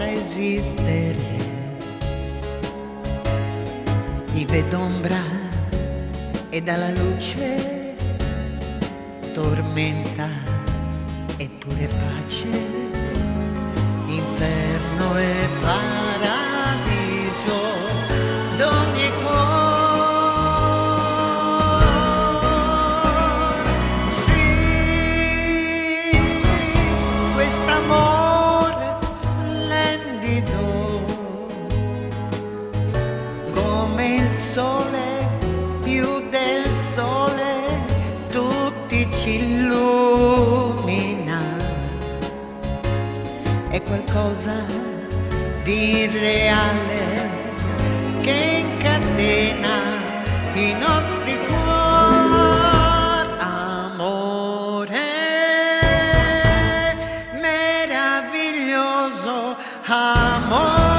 possa esistere. Ti vedo ombra e dalla luce tormenta eppure pace, inferno e paradiso d'ogni cuore. Sì, quest'amore splendido come il sole, più del sole, tutti ci illumina. È qualcosa di reale che incatena i nostri cuori. Amore meraviglioso, amore.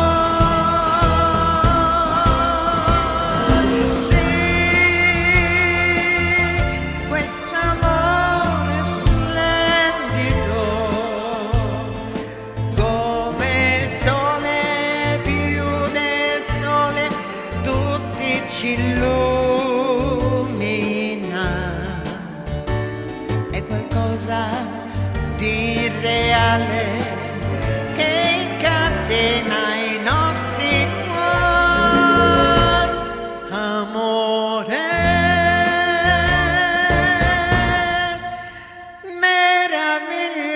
Quest'amore splendido come il sole, più del sole, tutti ci illumina. È qualcosa di reale che incatena i nostri cuori. Amore meraviglioso.